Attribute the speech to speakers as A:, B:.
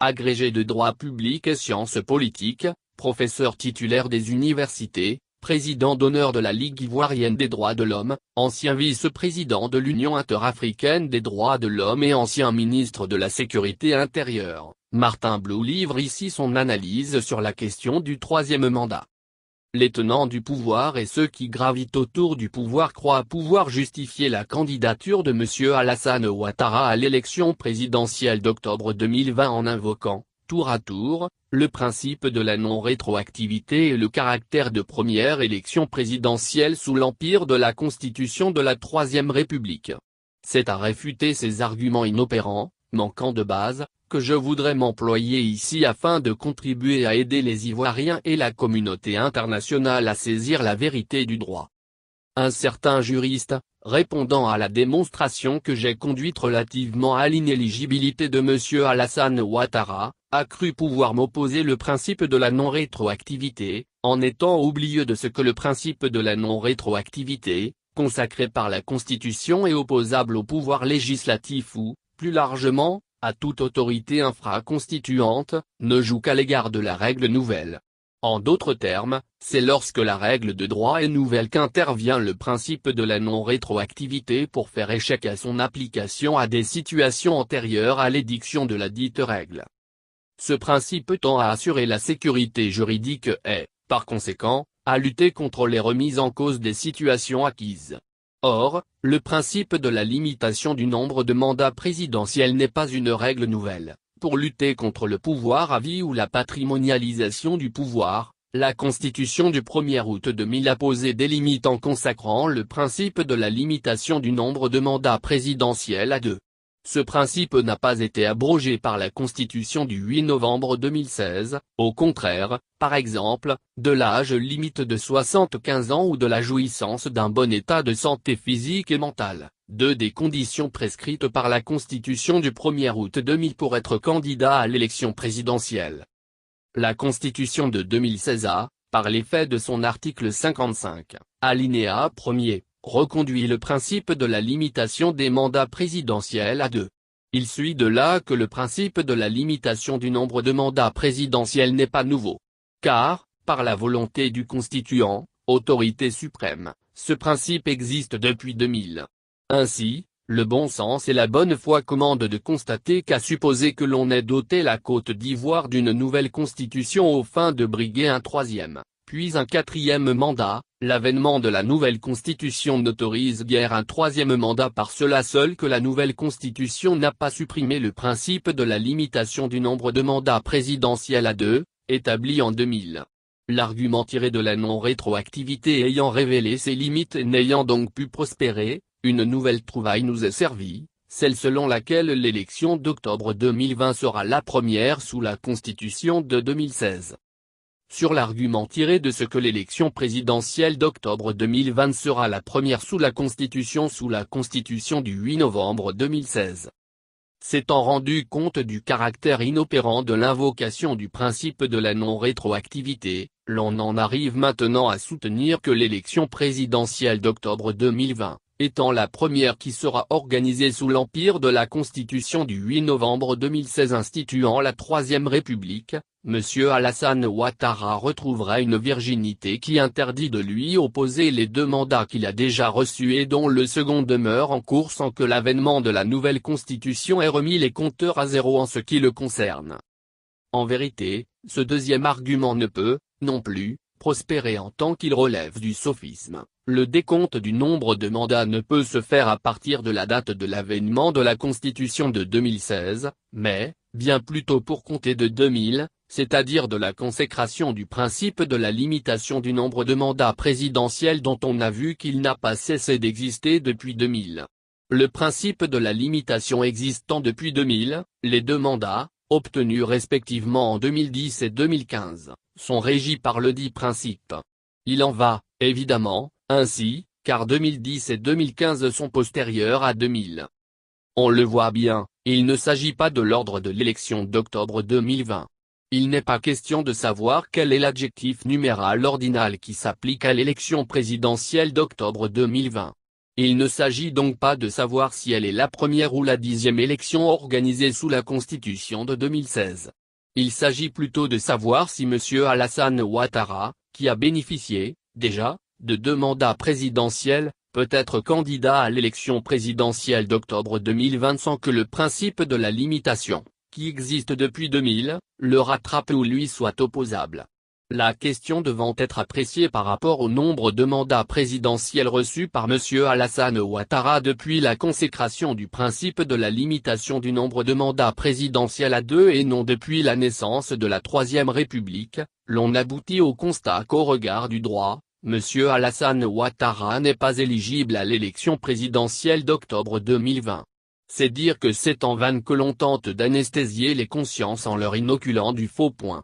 A: agrégé de droit public et sciences politiques, professeur titulaire des universités, président d'honneur de la Ligue ivoirienne des droits de l'homme, ancien vice-président de l'Union interafricaine des droits de l'homme et ancien ministre de la Sécurité intérieure, Martin Blou livre ici son analyse sur la question du troisième mandat. Les tenants du pouvoir et ceux qui gravitent autour du pouvoir croient pouvoir justifier la candidature de M. Alassane Ouattara à l'élection présidentielle d'octobre 2020 en invoquant, tour à tour, le principe de la non-rétroactivité et le caractère de première élection présidentielle sous l'empire de la Constitution de la Troisième République. C'est à réfuter ces arguments inopérants, manquant de base, que je voudrais m'employer ici afin de contribuer à aider les Ivoiriens et la communauté internationale à saisir la vérité du droit. Un certain juriste, répondant à la démonstration que j'ai conduite relativement à l'inéligibilité de M. Alassane Ouattara, a cru pouvoir m'opposer le principe de la non-rétroactivité, en étant oublieux de ce que le principe de la non-rétroactivité, consacré par la Constitution est opposable au pouvoir législatif ou, plus largement, à toute autorité infraconstituante, ne joue qu'à l'égard de la règle nouvelle. En d'autres termes, c'est lorsque la règle de droit est nouvelle qu'intervient le principe de la non-rétroactivité pour faire échec à son application à des situations antérieures à l'édiction de la dite règle. Ce principe tend à assurer la sécurité juridique et, par conséquent, à lutter contre les remises en cause des situations acquises. Or, le principe de la limitation du nombre de mandats présidentiels n'est pas une règle nouvelle. Pour lutter contre le pouvoir à vie ou la patrimonialisation du pouvoir, la Constitution du 1er août 2000 a posé des limites en consacrant le principe de la limitation du nombre de mandats présidentiels à 2. Ce principe n'a pas été abrogé par la Constitution du 8 novembre 2016, au contraire, par exemple, de l'âge limite de 75 ans ou de la jouissance d'un bon état de santé physique et mentale, deux des conditions prescrites par la Constitution du 1er août 2000 pour être candidat à l'élection présidentielle. La Constitution de 2016 a, par l'effet de son article 55, alinéa 1er, reconduit le principe de la limitation des mandats présidentiels à 2. Il suit de là que le principe de la limitation du nombre de mandats présidentiels n'est pas nouveau. Car, par la volonté du constituant, autorité suprême, ce principe existe depuis 2000. Ainsi, le bon sens et la bonne foi commandent de constater qu'à supposer que l'on ait doté la Côte d'Ivoire d'une nouvelle constitution aux fins de briguer un troisième, puis un quatrième mandat, l'avènement de la nouvelle constitution n'autorise guère un troisième mandat par cela seul que la nouvelle constitution n'a pas supprimé le principe de la limitation du nombre de mandats présidentiels à 2, établi en 2000. L'argument tiré de la non-rétroactivité ayant révélé ses limites et n'ayant donc pu prospérer, une nouvelle trouvaille nous est servie, celle selon laquelle l'élection d'octobre 2020 sera la première sous la Constitution de 2016. Sur l'argument tiré de ce que l'élection présidentielle d'octobre 2020 sera la première sous la Constitution du 8 novembre 2016. S'étant rendu compte du caractère inopérant de l'invocation du principe de la non-rétroactivité, l'on en arrive maintenant à soutenir que l'élection présidentielle d'octobre 2020, étant la première qui sera organisée sous l'empire de la Constitution du 8 novembre 2016 instituant la Troisième République, M. Alassane Ouattara retrouvera une virginité qui interdit de lui opposer les 2 mandats qu'il a déjà reçus et dont le second demeure en cours sans que l'avènement de la nouvelle Constitution ait remis les compteurs à zéro en ce qui le concerne. En vérité, ce deuxième argument ne peut, non plus, prospérer en tant qu'il relève du sophisme. Le décompte du nombre de mandats ne peut se faire à partir de la date de l'avènement de la Constitution de 2016, mais, bien plutôt pour compter de 2000, c'est-à-dire de la consécration du principe de la limitation du nombre de mandats présidentiels dont on a vu qu'il n'a pas cessé d'exister depuis 2000. Le principe de la limitation existant depuis 2000, les 2 mandats, obtenus respectivement en 2010 et 2015, sont régis par le dit principe. Il en va, évidemment, ainsi, car 2010 et 2015 sont postérieurs à 2000. On le voit bien, il ne s'agit pas de l'ordre de l'élection d'octobre 2020. Il n'est pas question de savoir quel est l'adjectif numéral ordinal qui s'applique à l'élection présidentielle d'octobre 2020. Il ne s'agit donc pas de savoir si elle est la première ou la 10e élection organisée sous la Constitution de 2016. Il s'agit plutôt de savoir si M. Alassane Ouattara, qui a bénéficié, déjà, de 2 mandats présidentiels, peut être candidat à l'élection présidentielle d'octobre 2020 sans que le principe de la limitation, qui existe depuis 2000, le rattrape ou lui soit opposable. La question devant être appréciée par rapport au nombre de mandats présidentiels reçus par M. Alassane Ouattara depuis la consécration du principe de la limitation du nombre de mandats présidentiels à 2 et non depuis la naissance de la Troisième République, l'on aboutit au constat qu'au regard du droit, M. Alassane Ouattara n'est pas éligible à l'élection présidentielle d'octobre 2020. C'est dire que c'est en vain que l'on tente d'anesthésier les consciences en leur inoculant du faux point.